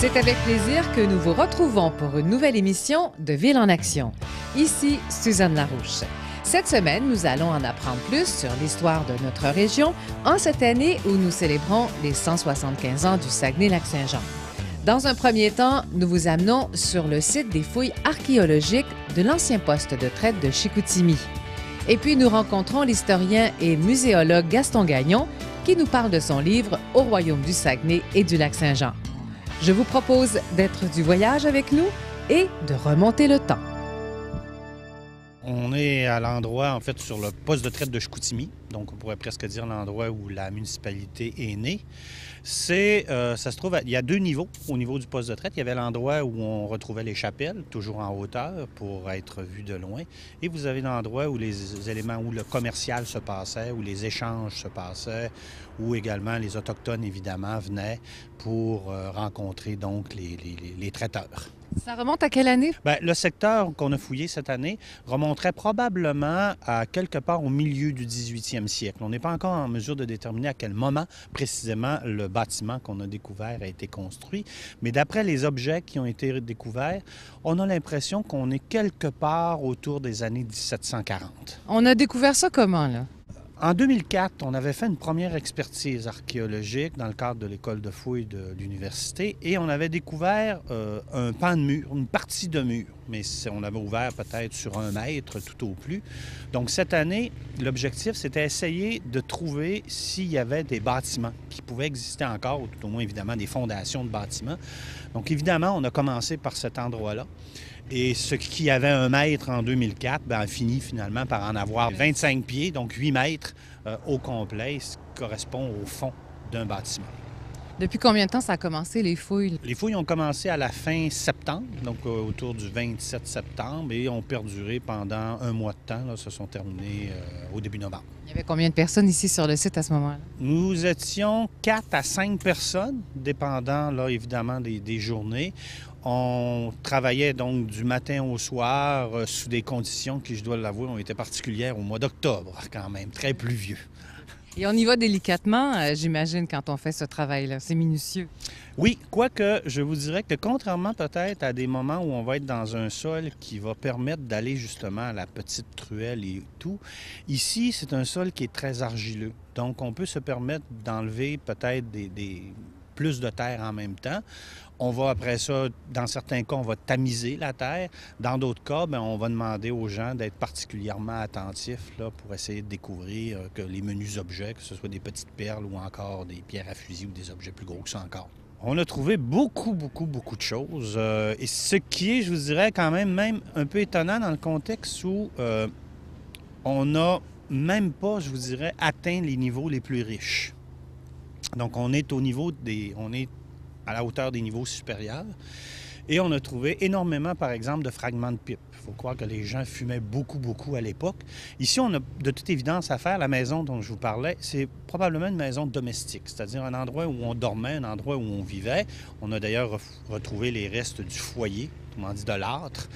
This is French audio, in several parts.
C'est avec plaisir que nous vous retrouvons pour une nouvelle émission de Ville en Action. Ici, Suzanne Larouche. Cette semaine, nous allons en apprendre plus sur l'histoire de notre région en cette année où nous célébrons les 175 ans du Saguenay-Lac-Saint-Jean. Dans un premier temps, nous vous amenons sur le site des fouilles archéologiques de l'ancien poste de traite de Chicoutimi. Et puis, nous rencontrons l'historien et muséologue Gaston Gagnon qui nous parle de son livre « Au royaume du Saguenay et du Lac-Saint-Jean ». Je vous propose d'être du voyage avec nous et de remonter le temps. On est à l'endroit, en fait, sur le poste de traite de Chicoutimi, donc on pourrait presque dire l'endroit où la municipalité est née. Ça se trouve, il y a deux niveaux au niveau du poste de traite. Il y avait l'endroit où on retrouvait les chapelles, toujours en hauteur pour être vu de loin. Et vous avez l'endroit où les éléments, où le commercial se passait, où les échanges se passaient, où également les Autochtones, évidemment, venaient pour rencontrer donc les traiteurs. Ça remonte à quelle année? Bien, le secteur qu'on a fouillé cette année remonterait probablement à quelque part au milieu du 18e siècle. On n'est pas encore en mesure de déterminer à quel moment précisément le bâtiment qu'on a découvert a été construit, mais d'après les objets qui ont été découverts, on a l'impression qu'on est quelque part autour des années 1740. On a découvert ça comment, là? En 2004, on avait fait une première expertise archéologique dans le cadre de l'école de fouilles de l'université et on avait découvert un pan de mur, une partie de mur, mais on avait ouvert peut-être sur 1 mètre tout au plus. Donc cette année, l'objectif, c'était essayer de trouver s'il y avait des bâtiments qui pouvaient exister encore, ou tout au moins évidemment des fondations de bâtiments. Donc évidemment, on a commencé par cet endroit-là. Et ce qui avait 1 mètre en 2004 a fini finalement par en avoir 25 pieds, donc 8 mètres au complet, ce qui correspond au fond d'un bâtiment. Depuis combien de temps ça a commencé, les fouilles? Les fouilles ont commencé à la fin septembre, donc autour du 27 septembre, et ont perduré pendant 1 mois de temps. Là, se sont terminées au début novembre. Il y avait combien de personnes ici sur le site à ce moment-là? Nous étions 4 à 5 personnes, dépendant là, évidemment des journées. On travaillait donc du matin au soir sous des conditions qui, je dois l'avouer, ont été particulières au mois d'octobre quand même, très pluvieux. Et on y va délicatement, j'imagine, quand on fait ce travail-là. C'est minutieux. Oui, quoique je vous dirais que contrairement peut-être à des moments où on va être dans un sol qui va permettre d'aller justement à la petite truelle et tout, ici, c'est un sol qui est très argileux. Donc, on peut se permettre d'enlever peut-être plus de terre en même temps. On va après ça, dans certains cas, on va tamiser la terre. Dans d'autres cas, bien, on va demander aux gens d'être particulièrement attentifs là, pour essayer de découvrir que les menus objets, que ce soit des petites perles ou encore des pierres à fusil ou des objets plus gros que ça encore. On a trouvé beaucoup de choses. Et ce qui est, je vous dirais, quand même un peu étonnant dans le contexte où on n'a même pas, je vous dirais, atteint les niveaux les plus riches. Donc, on est à la hauteur des niveaux supérieurs. Et on a trouvé énormément, par exemple, de fragments de pipe. Il faut croire que les gens fumaient beaucoup à l'époque. Ici, on a de toute évidence à faire. La maison dont je vous parlais, c'est probablement une maison domestique, c'est-à-dire un endroit où on dormait, un endroit où on vivait. On a d'ailleurs retrouvé les restes du foyer, autrement dit de l'âtre.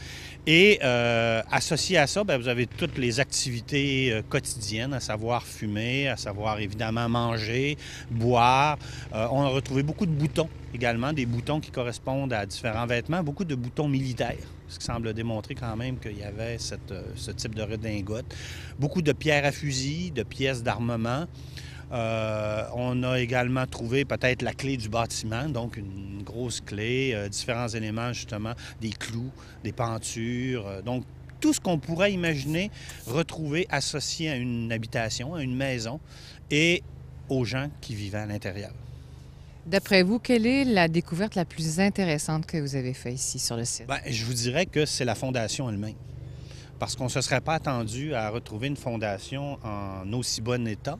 Et associé à ça, bien, vous avez toutes les activités quotidiennes, à savoir fumer, à savoir évidemment manger, boire. On a retrouvé beaucoup de boutons également, des boutons qui correspondent à différents vêtements, beaucoup de boutons militaires, ce qui semble démontrer quand même qu'il y avait ce type de redingote. Beaucoup de pierres à fusil, de pièces d'armement. On a également trouvé peut-être la clé du bâtiment, donc une grosse clé, différents éléments justement, des clous, des pentures, donc tout ce qu'on pourrait imaginer retrouver associé à une habitation, à une maison et aux gens qui vivaient à l'intérieur. D'après vous, quelle est la découverte la plus intéressante que vous avez faite ici sur le site? Bien, je vous dirais que c'est la fondation elle-même. Parce qu'on ne se serait pas attendu à retrouver une fondation en aussi bon état.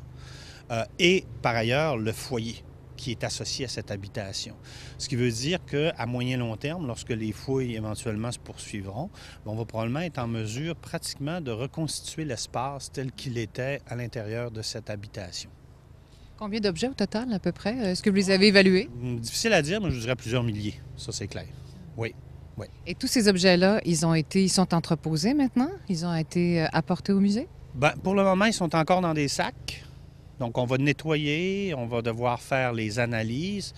Et par ailleurs, le foyer qui est associé à cette habitation. Ce qui veut dire qu'à moyen long terme, lorsque les fouilles éventuellement se poursuivront, on va probablement être en mesure pratiquement de reconstituer l'espace tel qu'il était à l'intérieur de cette habitation. Combien d'objets au total, à peu près? Est-ce que vous les avez évalués? Difficile à dire, mais je dirais plusieurs milliers. Ça, c'est clair. Oui. Et tous ces objets-là, ils sont entreposés maintenant? Ils ont été apportés au musée? Bien, pour le moment, ils sont encore dans des sacs. Donc, on va nettoyer, on va devoir faire les analyses.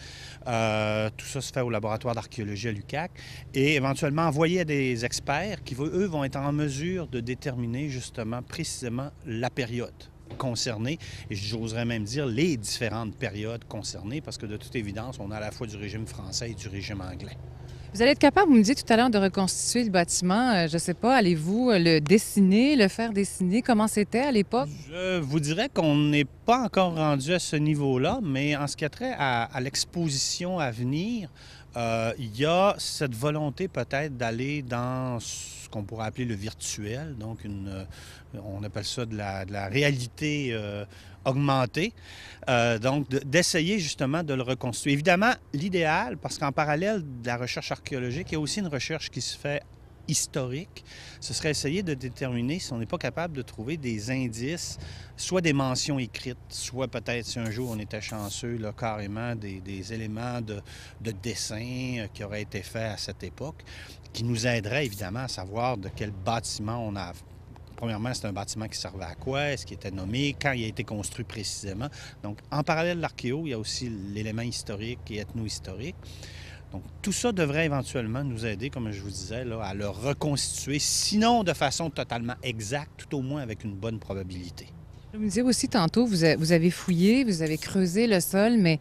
Tout ça se fait au laboratoire d'archéologie à l'UQAC et éventuellement envoyer à des experts qui, eux, vont être en mesure de déterminer justement précisément la période concernée et j'oserais même dire les différentes périodes concernées parce que de toute évidence, on a à la fois du régime français et du régime anglais. Vous allez être capable, vous me disiez tout à l'heure, de reconstituer le bâtiment. Je ne sais pas, allez-vous le dessiner, le faire dessiner? Comment c'était à l'époque? Je vous dirais qu'on n'est pas encore rendu à ce niveau-là, mais en ce qui a trait à l'exposition à venir, il y a cette volonté peut-être d'aller dans ce qu'on pourrait appeler le virtuel, donc on appelle ça de la réalité augmentée, donc d'essayer justement de le reconstruire. Évidemment, l'idéal, parce qu'en parallèle de la recherche archéologique, il y a aussi une recherche qui se fait historique, ce serait essayer de déterminer si on n'est pas capable de trouver des indices, soit des mentions écrites, soit peut-être si un jour on était chanceux, là, carrément des éléments de dessin qui auraient été faits à cette époque, qui nous aideraient évidemment à savoir de quel bâtiment on a. Premièrement, c'est un bâtiment qui servait à quoi? Est-ce qu'il était nommé? Quand il a été construit précisément? Donc, en parallèle de l'archéo, il y a aussi l'élément historique et ethno-historique. Donc, tout ça devrait éventuellement nous aider, comme je vous disais, là, à le reconstituer, sinon de façon totalement exacte, tout au moins avec une bonne probabilité. Vous me disiez aussi tantôt, vous avez fouillé, vous avez creusé le sol, mais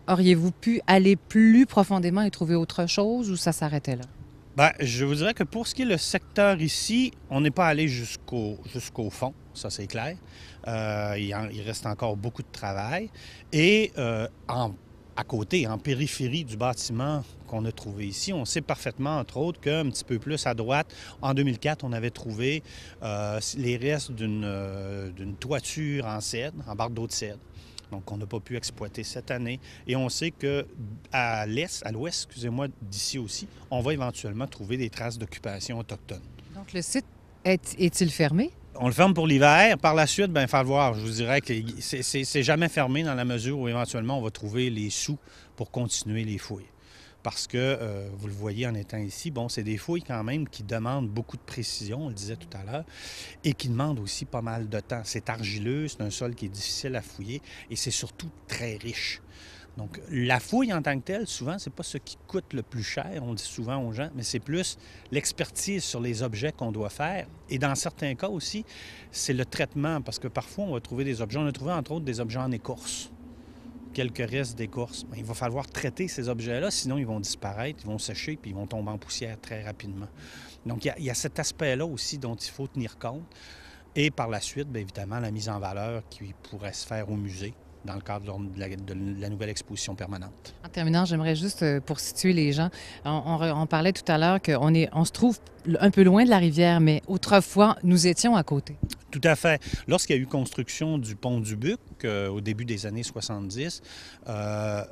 auriez-vous pu aller plus profondément et trouver autre chose ou ça s'arrêtait là? Bien, je vous dirais que pour ce qui est le secteur ici, on n'est pas allé jusqu'au fond, ça c'est clair. Il reste encore beaucoup de travail. Et à côté, en périphérie du bâtiment qu'on a trouvé ici, on sait parfaitement, entre autres, qu'un petit peu plus à droite, en 2004, on avait trouvé les restes d'une toiture en cèdre, en barre d'eau de cèdre. Donc, on n'a pas pu exploiter cette année. Et on sait qu'à l'ouest, excusez-moi, d'ici aussi, on va éventuellement trouver des traces d'occupation autochtone. Donc, le site est-il fermé? On le ferme pour l'hiver. Par la suite, bien, il faut le voir. Je vous dirais que c'est jamais fermé dans la mesure où éventuellement on va trouver les sous pour continuer les fouilles. Parce que, vous le voyez en étant ici, bon, c'est des fouilles quand même qui demandent beaucoup de précision, on le disait tout à l'heure, et qui demandent aussi pas mal de temps. C'est argileux, c'est un sol qui est difficile à fouiller et c'est surtout très riche. Donc, la fouille en tant que telle, souvent, c'est pas ce qui coûte le plus cher, on dit souvent aux gens, mais c'est plus l'expertise sur les objets qu'on doit faire. Et dans certains cas aussi, c'est le traitement, parce que parfois, on va trouver des objets. On a trouvé, entre autres, des objets en écorce. Quelques restes d'écorce. Il va falloir traiter ces objets-là, sinon ils vont disparaître, ils vont sécher, puis ils vont tomber en poussière très rapidement. Donc, il y a cet aspect-là aussi dont il faut tenir compte. Et par la suite, bien évidemment, la mise en valeur qui pourrait se faire au musée dans le cadre de la nouvelle exposition permanente. En terminant, j'aimerais juste, pour situer les gens, on parlait tout à l'heure qu'on se trouve un peu loin de la rivière, mais autrefois, nous étions à côté. Tout à fait. Lorsqu'il y a eu construction du pont du Buc, au début des années 70, le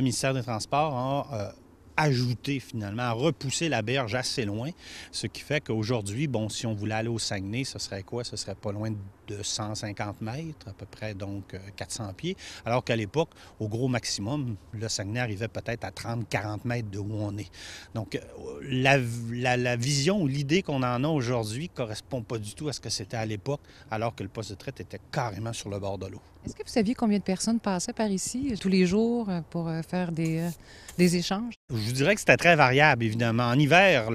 ministère des Transports a ajouté finalement, a repoussé la berge assez loin, ce qui fait qu'aujourd'hui, bon, si on voulait aller au Saguenay, ce serait quoi? Ce serait pas loin de 150 mètres, à peu près donc 400 pieds, alors qu'à l'époque, au gros maximum, le Saguenay arrivait peut-être à 30-40 mètres de où on est. Donc, la vision ou l'idée qu'on en a aujourd'hui ne correspond pas du tout à ce que c'était à l'époque, alors que le poste de traite était carrément sur le bord de l'eau. Est-ce que vous saviez combien de personnes passaient par ici tous les jours pour faire des échanges? Je vous dirais que c'était très variable, évidemment. En hiver,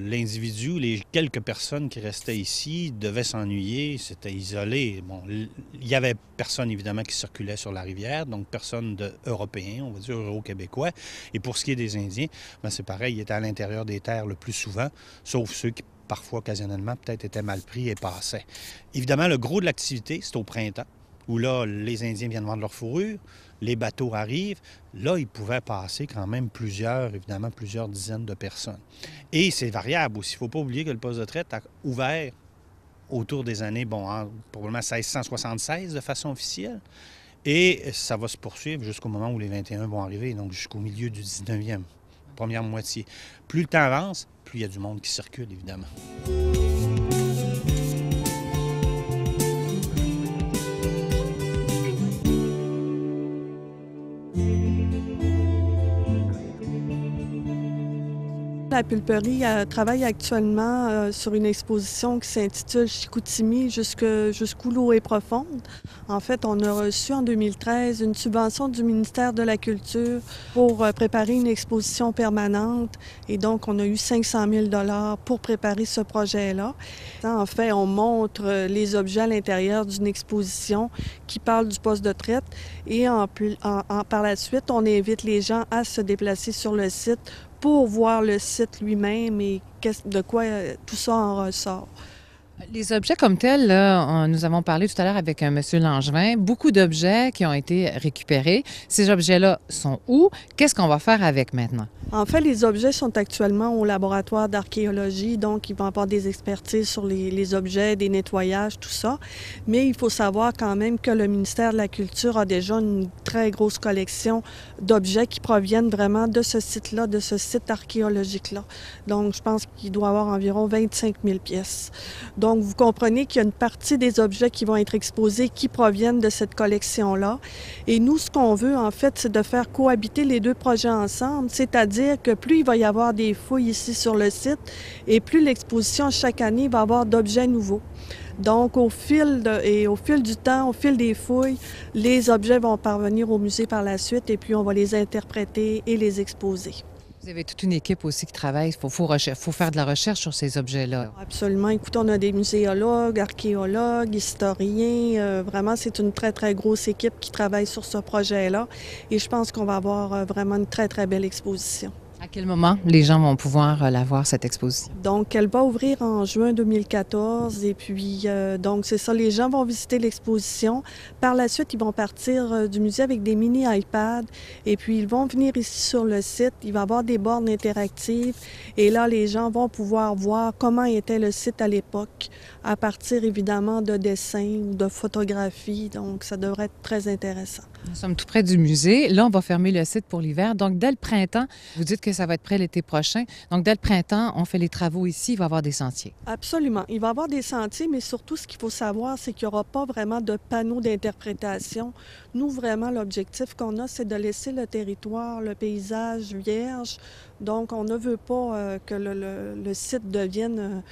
l'individu, les quelques personnes qui restaient ici devaient s'ennuyer, c'était isolé. Bon, il y avait personne, évidemment, qui circulait sur la rivière, donc personne d'Européen, on va dire euro-québécois. Et pour ce qui est des Indiens, bien, c'est pareil, ils étaient à l'intérieur des terres le plus souvent, sauf ceux qui parfois, occasionnellement, peut-être étaient mal pris et passaient. Évidemment, le gros de l'activité, c'est au printemps, où là, les Indiens viennent vendre leur fourrure, les bateaux arrivent. Là, ils pouvaient passer quand même plusieurs dizaines de personnes. Et c'est variable aussi. Il ne faut pas oublier que le poste de traite a ouvert autour des années, probablement 1676 de façon officielle. Et ça va se poursuivre jusqu'au moment où les 21 vont arriver, donc jusqu'au milieu du 19e, première moitié. Plus le temps avance, plus il y a du monde qui circule, évidemment. La pulperie travaille actuellement sur une exposition qui s'intitule Chicoutimi jusqu'où l'eau est profonde. En fait, on a reçu en 2013 une subvention du ministère de la Culture pour préparer une exposition permanente. Et donc, on a eu 500 000 $ pour préparer ce projet-là. En fait, on montre les objets à l'intérieur d'une exposition qui parle du poste de traite. Et par la suite, on invite les gens à se déplacer sur le site pour voir le site lui-même et de quoi tout ça en ressort. Les objets comme tels, là, nous avons parlé tout à l'heure avec M. Langevin, beaucoup d'objets qui ont été récupérés. Ces objets-là sont où? Qu'est-ce qu'on va faire avec maintenant? En fait, les objets sont actuellement au laboratoire d'archéologie, donc ils vont avoir des expertises sur les objets, des nettoyages, tout ça. Mais il faut savoir quand même que le ministère de la Culture a déjà une très grosse collection d'objets qui proviennent vraiment de ce site-là, de ce site archéologique-là. Donc, je pense qu'il doit y avoir environ 25 000 pièces. Donc, vous comprenez qu'il y a une partie des objets qui vont être exposés qui proviennent de cette collection-là. Et nous, ce qu'on veut, en fait, c'est de faire cohabiter les deux projets ensemble, c'est-à-dire que plus il va y avoir des fouilles ici sur le site et plus l'exposition chaque année va avoir d'objets nouveaux. Donc, au fil du temps, au fil des fouilles, les objets vont parvenir au musée par la suite et puis on va les interpréter et les exposer. Vous avez toute une équipe aussi qui travaille. Il faut faire de la recherche sur ces objets-là. Absolument. Écoutez, on a des muséologues, archéologues, historiens. Vraiment, c'est une très, très grosse équipe qui travaille sur ce projet-là. Et je pense qu'on va avoir vraiment une très, très belle exposition. À quel moment les gens vont pouvoir la voir, cette exposition? Donc, elle va ouvrir en juin 2014 et puis, donc, c'est ça, les gens vont visiter l'exposition. Par la suite, ils vont partir du musée avec des mini-iPads et puis ils vont venir ici sur le site. Il va y avoir des bornes interactives et là, les gens vont pouvoir voir comment était le site à l'époque à partir, évidemment, de dessins ou de photographies. Donc, ça devrait être très intéressant. Nous sommes tout près du musée. Là, on va fermer le site pour l'hiver. Donc, dès le printemps, vous dites que ça va être prêt l'été prochain. Donc, dès le printemps, on fait les travaux ici. Il va y avoir des sentiers. Absolument. Il va y avoir des sentiers, mais surtout, ce qu'il faut savoir, c'est qu'il n'y aura pas vraiment de panneaux d'interprétation. Nous, vraiment, l'objectif qu'on a, c'est de laisser le territoire, le paysage vierge. Donc, on ne veut pas que le site devienne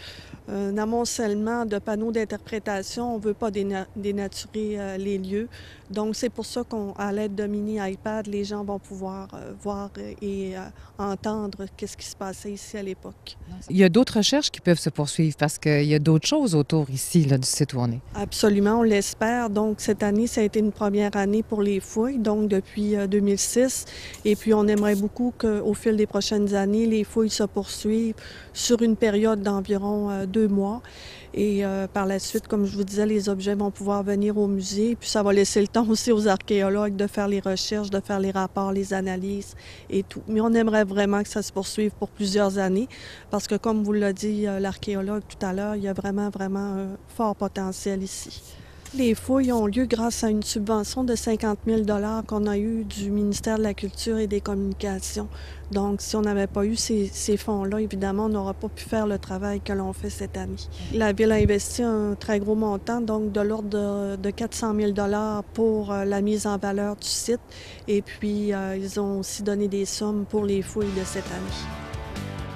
un amoncellement de panneaux d'interprétation. On ne veut pas dénaturer les lieux. Donc, c'est pour ça qu'à l'aide de mini-iPad, les gens vont pouvoir voir et entendre qu'est-ce qui se passait ici à l'époque. Il y a d'autres recherches qui peuvent se poursuivre parce qu'il y a d'autres choses autour ici, là, du site où on est. Absolument, on l'espère. Donc, cette année, ça a été une première année pour les fouilles, donc depuis 2006. Et puis, on aimerait beaucoup qu'au fil des prochaines années, les fouilles se poursuivent sur une période d'environ 2 mois. Et par la suite, comme je vous disais, les objets vont pouvoir venir au musée. Puis ça va laisser le temps aussi aux archéologues de faire les recherches, de faire les rapports, les analyses et tout. Mais on aimerait vraiment que ça se poursuive pour plusieurs années parce que, comme vous l'a dit l'archéologue tout à l'heure, il y a vraiment un fort potentiel ici. Les fouilles ont lieu grâce à une subvention de 50 000 $ qu'on a eue du ministère de la Culture et des Communications. Donc, si on n'avait pas eu ces fonds-là, évidemment, on n'aurait pas pu faire le travail que l'on fait cette année. La Ville a investi un très gros montant, donc de l'ordre de 400 000 $ pour la mise en valeur du site. Et puis, ils ont aussi donné des sommes pour les fouilles de cette année.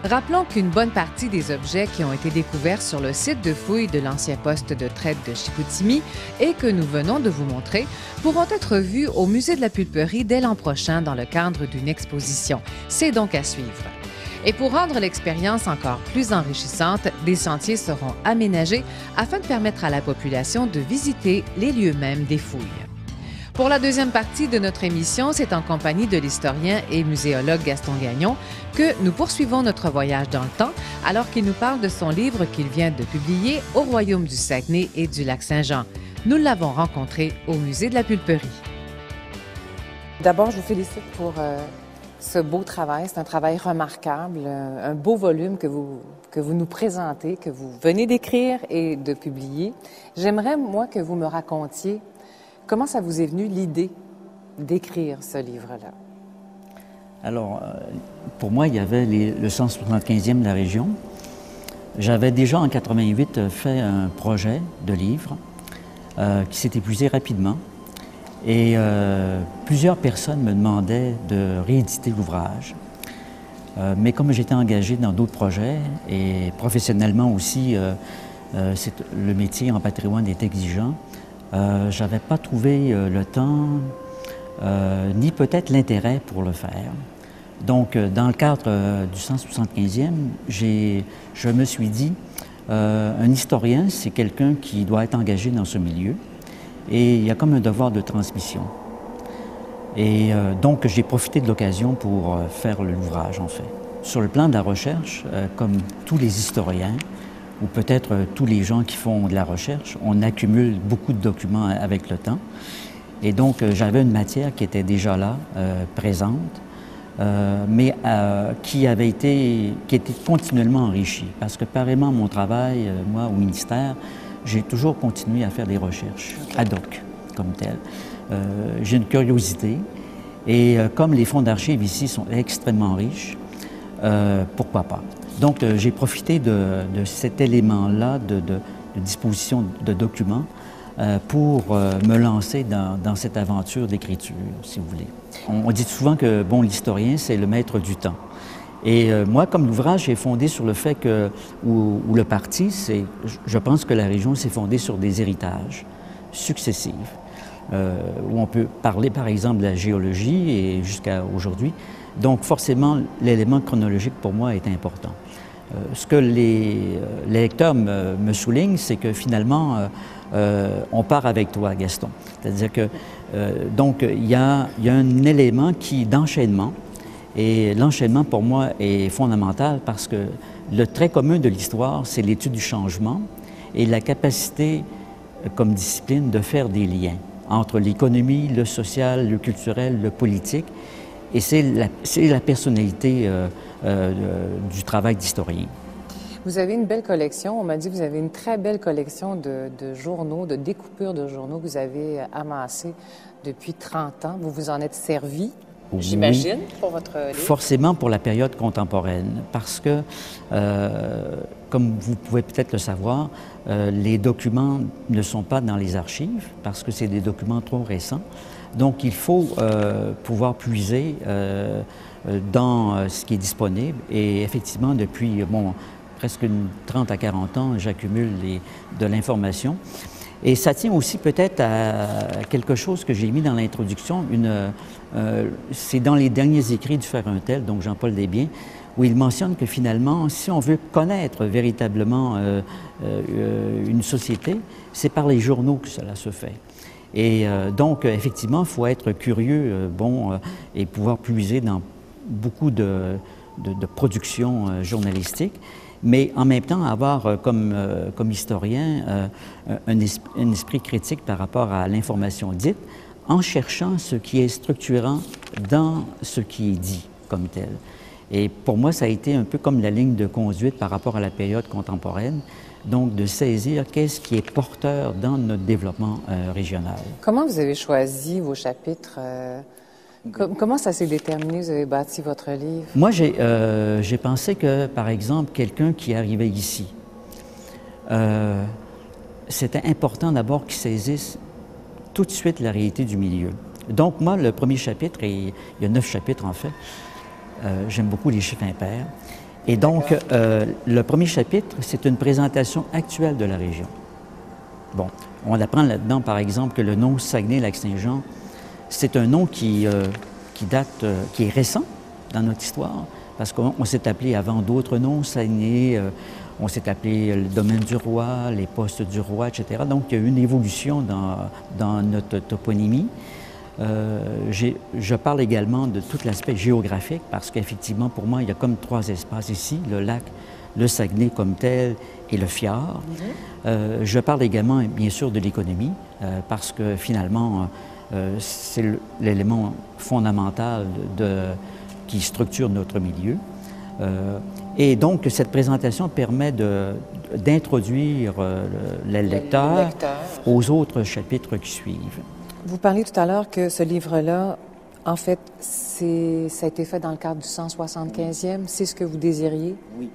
Rappelons qu'une bonne partie des objets qui ont été découverts sur le site de fouilles de l'ancien poste de traite de Chicoutimi et que nous venons de vous montrer pourront être vus au Musée de la Pulperie dès l'an prochain dans le cadre d'une exposition. C'est donc à suivre. Et pour rendre l'expérience encore plus enrichissante, des sentiers seront aménagés afin de permettre à la population de visiter les lieux mêmes des fouilles. Pour la deuxième partie de notre émission, c'est en compagnie de l'historien et muséologue Gaston Gagnon que nous poursuivons notre voyage dans le temps alors qu'il nous parle de son livre qu'il vient de publier au Royaume du Saguenay et du Lac-Saint-Jean. Nous l'avons rencontré au Musée de la Pulperie. D'abord, je vous félicite pour ce beau travail. C'est un travail remarquable, un beau volume que vous nous présentez, que vous venez d'écrire et de publier. J'aimerais, moi, que vous me racontiez comment ça vous est venu l'idée d'écrire ce livre-là? Alors, pour moi, il y avait le 175e de la région. J'avais déjà en 88 fait un projet de livre qui s'est épuisé rapidement. Et plusieurs personnes me demandaient de rééditer l'ouvrage. Mais comme j'étais engagé dans d'autres projets et professionnellement aussi, le métier en patrimoine est exigeant, je n'avais pas trouvé le temps ni peut-être l'intérêt pour le faire. Donc, dans le cadre du 175e, je me suis dit, un historien, c'est quelqu'un qui doit être engagé dans ce milieu et il y a comme un devoir de transmission. Et donc, j'ai profité de l'occasion pour faire l'ouvrage, en fait. Sur le plan de la recherche, comme tous les historiens, ou peut-être tous les gens qui font de la recherche, on accumule beaucoup de documents avec le temps. Et donc, j'avais une matière qui était déjà là, présente, mais qui était continuellement enrichie. Parce que, pareillement, mon travail, moi, au ministère, j'ai toujours continué à faire des recherches ad hoc, comme tel. J'ai une curiosité et comme les fonds d'archives ici sont extrêmement riches, pourquoi pas? Donc j'ai profité de cet élément-là de disposition de documents pour me lancer dans cette aventure d'écriture, si vous voulez. On dit souvent que bon, l'historien, c'est le maître du temps. Et moi, comme l'ouvrage est fondé sur le fait que, ou le parti, je pense que la région s'est fondée sur des héritages successifs. Où on peut parler, par exemple, de la géologie et jusqu'à aujourd'hui. Donc, forcément, l'élément chronologique, pour moi, est important. Ce que les lecteurs me soulignent, c'est que finalement, on part avec toi, Gaston. C'est-à-dire que, donc, il y a un élément d'enchaînement. Et l'enchaînement, pour moi, est fondamental parce que le trait commun de l'histoire, c'est l'étude du changement et la capacité, comme discipline, de faire des liens entre l'économie, le social, le culturel, le politique. Et c'est la personnalité du travail d'historien. Vous avez une belle collection. On m'a dit que vous avez une très belle collection de journaux, de découpures de journaux que vous avez amassées depuis 30 ans. Vous vous en êtes servi, j'imagine, pour votre livre? Forcément pour la période contemporaine, parce que, comme vous pouvez peut-être le savoir, les documents ne sont pas dans les archives, parce que c'est des documents trop récents. Donc, il faut pouvoir puiser dans ce qui est disponible. Et effectivement, depuis presque 30 à 40 ans, j'accumule de l'information. Et ça tient aussi peut-être à quelque chose que j'ai mis dans l'introduction. C'est dans les derniers écrits du Frère Untel, donc Jean-Paul Desbiens, où il mentionne que finalement, si on veut connaître véritablement une société, c'est par les journaux que cela se fait. Et donc, effectivement, il faut être curieux et pouvoir puiser dans beaucoup de productions journalistiques, mais en même temps avoir comme historien un esprit critique par rapport à l'information dite, en cherchant ce qui est structurant dans ce qui est dit comme tel. Et pour moi, ça a été un peu comme la ligne de conduite par rapport à la période contemporaine, donc de saisir qu'est-ce qui est porteur dans notre développement régional. Comment vous avez choisi vos chapitres? Comment ça s'est déterminé? Vous avez bâti votre livre? Moi, j'ai pensé que, par exemple, quelqu'un qui arrivait ici, c'était important d'abord qu'il saisisse tout de suite la réalité du milieu. Donc, moi, le premier chapitre, et il y a 9 chapitres en fait, j'aime beaucoup les chiffres impairs. Et donc, le premier chapitre, c'est une présentation actuelle de la région. Bon, on apprend là-dedans, par exemple, que le nom Saguenay-Lac-Saint-Jean, c'est un nom qui est récent dans notre histoire, parce qu'on s'est appelé avant d'autres noms, Saguenay, on s'est appelé le domaine du roi, les postes du roi, etc. Donc, il y a eu une évolution dans notre toponymie. Je parle également de tout l'aspect géographique parce qu'effectivement, pour moi, il y a comme 3 espaces ici, le lac, le Saguenay comme tel et le fjord. Je parle également, bien sûr, de l'économie parce que finalement, c'est l'élément fondamental qui structure notre milieu. Et donc, cette présentation permet d'introduire le lecteur aux autres chapitres qui suivent. Vous parliez tout à l'heure que ce livre-là, en fait, ça a été fait dans le cadre du 175e. C'est ce que vous désiriez? Oui.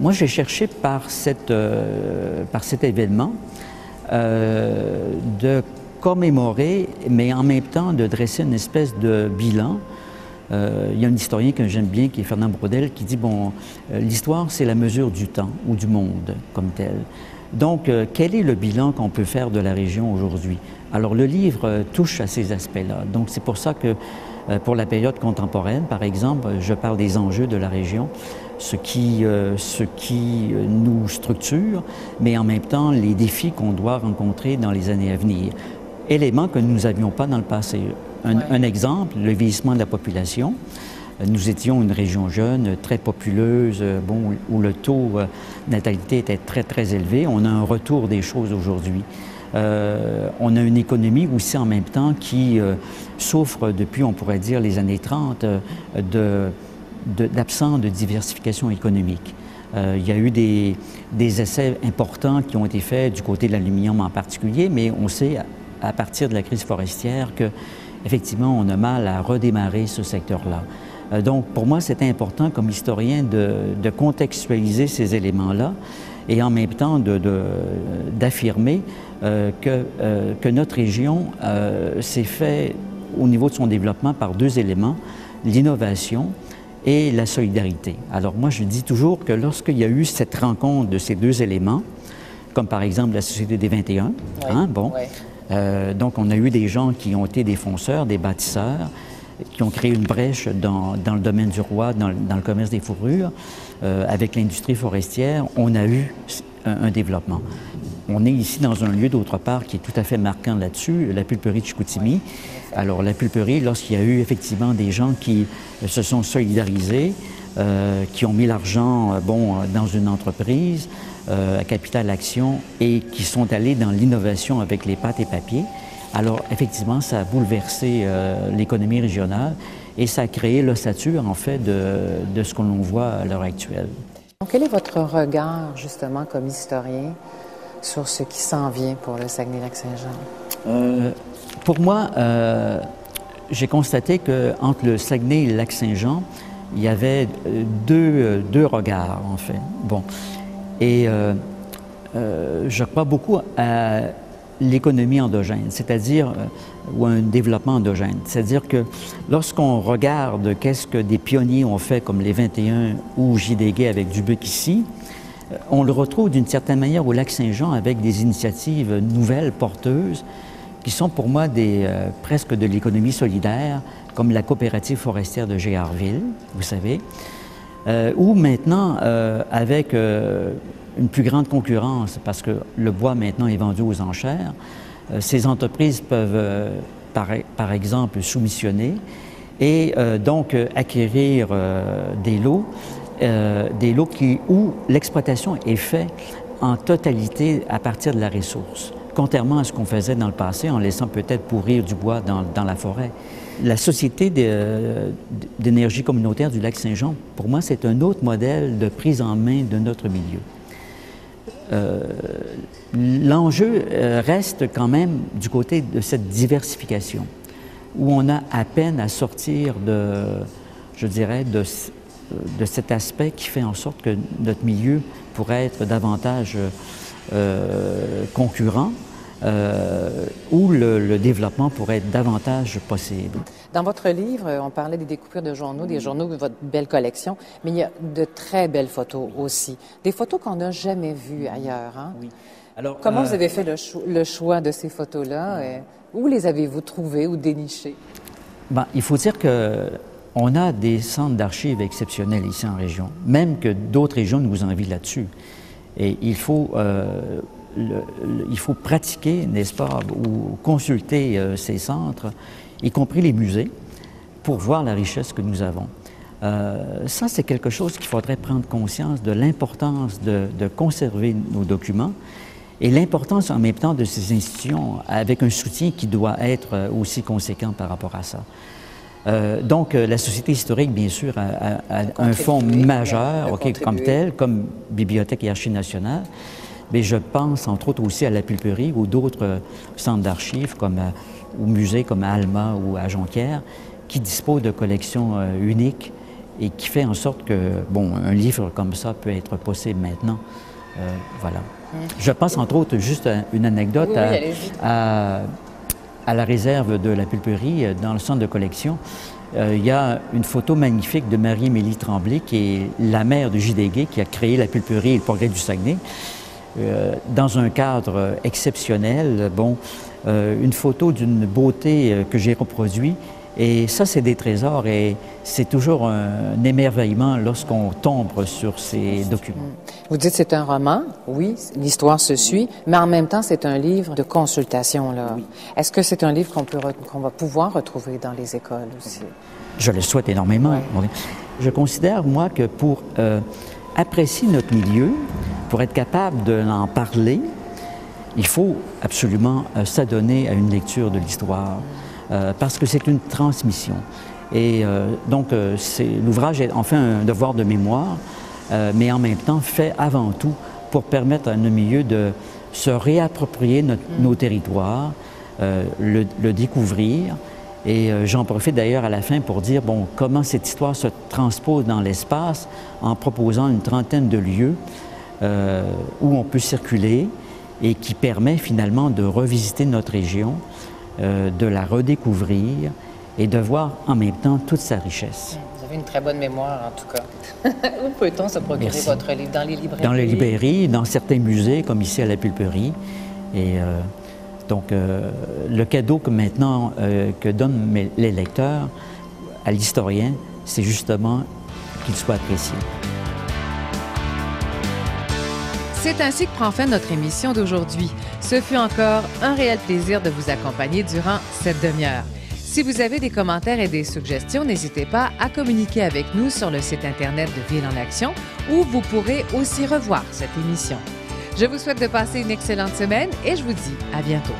Moi, j'ai cherché par cet événement de commémorer, mais en même temps de dresser une espèce de bilan Il y a un historien que j'aime bien, qui est Fernand Braudel, qui dit, bon, l'histoire, c'est la mesure du temps ou du monde comme tel. Donc, quel est le bilan qu'on peut faire de la région aujourd'hui? Alors, le livre touche à ces aspects-là. Donc, c'est pour ça que, pour la période contemporaine, par exemple, je parle des enjeux de la région, ce qui nous structure, mais en même temps, les défis qu'on doit rencontrer dans les années à venir. Éléments que nous n'avions pas dans le passé. Un exemple, le vieillissement de la population. Nous étions une région jeune, très populeuse, bon, où le taux de natalité était très, très élevé. On a un retour des choses aujourd'hui. On a une économie aussi en même temps qui souffre depuis, on pourrait dire, les années 30 d'absence de diversification économique. Il y a eu des essais importants qui ont été faits du côté de l'aluminium en particulier, mais on sait à partir de la crise forestière que effectivement, on a mal à redémarrer ce secteur-là. Donc, pour moi, c'est important comme historien de contextualiser ces éléments-là et en même temps d'affirmer que notre région s'est fait au niveau de son développement par deux éléments, l'innovation et la solidarité. Alors moi, je dis toujours que lorsqu'il y a eu cette rencontre de ces deux éléments, comme par exemple la Société des 21, oui, hein, bon, oui. Donc on a eu des gens qui ont été des fonceurs, des bâtisseurs, qui ont créé une brèche dans le domaine du roi, dans le commerce des fourrures. Avec l'industrie forestière, on a eu un développement. On est ici dans un lieu, d'autre part, qui est tout à fait marquant là-dessus, la pulperie de Chicoutimi. Alors, la pulperie, lorsqu'il y a eu effectivement des gens qui se sont solidarisés, qui ont mis l'argent dans une entreprise, à capital action, et qui sont allés dans l'innovation avec les pâtes et papiers, alors effectivement, ça a bouleversé l'économie régionale et ça a créé l'ossature, en fait, de ce que l'on voit à l'heure actuelle. Donc, quel est votre regard, justement, comme historien, sur ce qui s'en vient pour le Saguenay-Lac-Saint-Jean? Pour moi, j'ai constaté qu'entre le Saguenay et le Lac-Saint-Jean, il y avait deux regards, en fait. Bon. Et je crois beaucoup à l'économie endogène, c'est-à-dire, ou un développement endogène. C'est-à-dire que lorsqu'on regarde qu'est-ce que des pionniers ont fait, comme les 21 ou J.D. avec Dubuc ici, on le retrouve d'une certaine manière au Lac-Saint-Jean avec des initiatives nouvelles, porteuses, qui sont pour moi presque de l'économie solidaire, comme la coopérative forestière de Géarville, vous savez, ou maintenant avec une plus grande concurrence, parce que le bois maintenant est vendu aux enchères. Ces entreprises peuvent, par exemple, soumissionner et donc acquérir des lots où l'exploitation est faite en totalité à partir de la ressource, contrairement à ce qu'on faisait dans le passé en laissant peut-être pourrir du bois dans la forêt. La Société d'énergie communautaire du Lac-Saint-Jean, pour moi, c'est un autre modèle de prise en main de notre milieu. L'enjeu reste quand même du côté de cette diversification, où on a à peine à sortir je dirais, de cet aspect qui fait en sorte que notre milieu pourrait être davantage concurrent, où le développement pourrait être davantage possible. Dans votre livre, on parlait des découpures de journaux, des journaux de votre belle collection, mais il y a de très belles photos aussi. Des photos qu'on n'a jamais vues ailleurs. Hein? Oui. Alors, comment vous avez fait le choix de ces photos-là? Où les avez-vous trouvées ou dénichées? Bien, il faut dire qu'on a des centres d'archives exceptionnels ici en région, même que d'autres régions nous envient là-dessus. Et il faut pratiquer, n'est-ce pas, ou consulter ces centres, y compris les musées, pour voir la richesse que nous avons. Ça, c'est quelque chose qu'il faudrait prendre conscience de l'importance de conserver nos documents et l'importance en même temps de ces institutions avec un soutien qui doit être aussi conséquent par rapport à ça. Donc, la Société historique, bien sûr, a un fonds majeur, comme tel, comme Bibliothèque et Archives nationales, mais je pense entre autres aussi à la pulperie ou d'autres centres d'archives ou musées comme à Alma ou à Jonquière, qui disposent de collections uniques et qui fait en sorte que, bon, un livre comme ça peut être possible maintenant. Voilà. Je pense entre autres, juste une anecdote, à la réserve de la pulperie, dans le centre de collection, il y a une photo magnifique de Marie-Émilie Tremblay, qui est la mère de J. Desguay, qui a créé la pulperie et le Progrès du Saguenay, dans un cadre exceptionnel. Bon, une photo d'une beauté que j'ai reproduite. Et ça, c'est des trésors et c'est toujours un émerveillement lorsqu'on tombe sur ces documents. Vous dites que c'est un roman, oui, l'histoire se suit, mais en même temps, c'est un livre de consultation, là. Oui. Est-ce que c'est un livre qu'on va pouvoir retrouver dans les écoles aussi? Je le souhaite énormément. Oui. Je considère, moi, que pour apprécier notre milieu, pour être capable de l'en parler, il faut absolument s'adonner à une lecture de l'histoire. Parce que c'est une transmission. Et donc, l'ouvrage est en fait un devoir de mémoire, mais en même temps fait avant tout pour permettre à nos milieux de se réapproprier nos territoires, le découvrir. Et j'en profite d'ailleurs à la fin pour dire, bon, comment cette histoire se transpose dans l'espace en proposant une trentaine de lieux où on peut circuler et qui permet finalement de revisiter notre région, de la redécouvrir et de voir en même temps toute sa richesse. Vous avez une très bonne mémoire, en tout cas. Où peut-on se procurer votre livre? Dans les librairies? Dans les librairies, dans certains musées, comme ici à la Pulperie. Et donc, le cadeau que maintenant que donnent les lecteurs à l'historien, c'est justement qu'il soit apprécié. C'est ainsi que prend fin notre émission d'aujourd'hui. Ce fut encore un réel plaisir de vous accompagner durant cette demi-heure. Si vous avez des commentaires et des suggestions, n'hésitez pas à communiquer avec nous sur le site Internet de Ville en Action, où vous pourrez aussi revoir cette émission. Je vous souhaite de passer une excellente semaine et je vous dis à bientôt.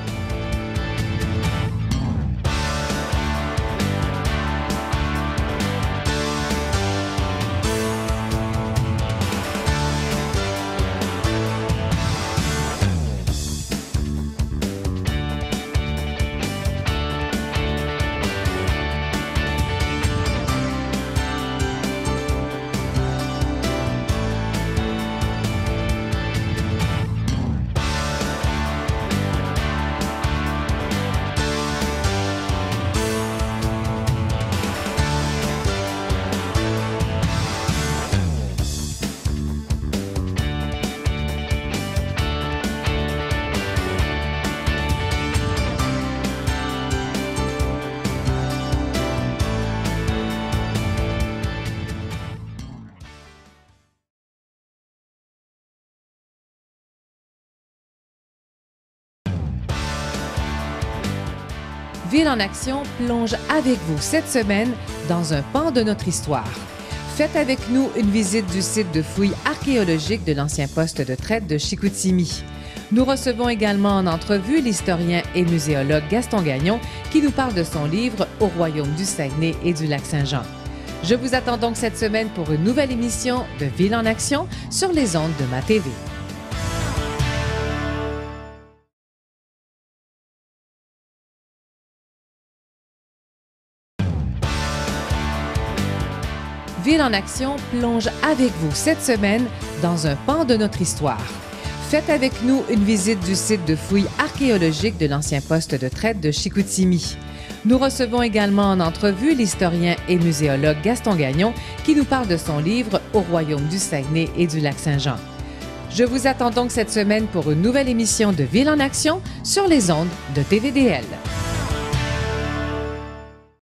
Ville en Action plonge avec vous cette semaine dans un pan de notre histoire. Faites avec nous une visite du site de fouilles archéologiques de l'ancien poste de traite de Chicoutimi. Nous recevons également en entrevue l'historien et muséologue Gaston Gagnon qui nous parle de son livre « Au royaume du Saguenay et du Lac-Saint-Jean ». Je vous attends donc cette semaine pour une nouvelle émission de Ville en Action sur les ondes de MaTV. Ville en Action plonge avec vous cette semaine dans un pan de notre histoire. Faites avec nous une visite du site de fouilles archéologiques de l'ancien poste de traite de Chicoutimi. Nous recevons également en entrevue l'historien et muséologue Gaston Gagnon qui nous parle de son livre « Au royaume du Saguenay et du Lac-Saint-Jean ». Je vous attends donc cette semaine pour une nouvelle émission de Ville en Action sur les ondes de TVDL.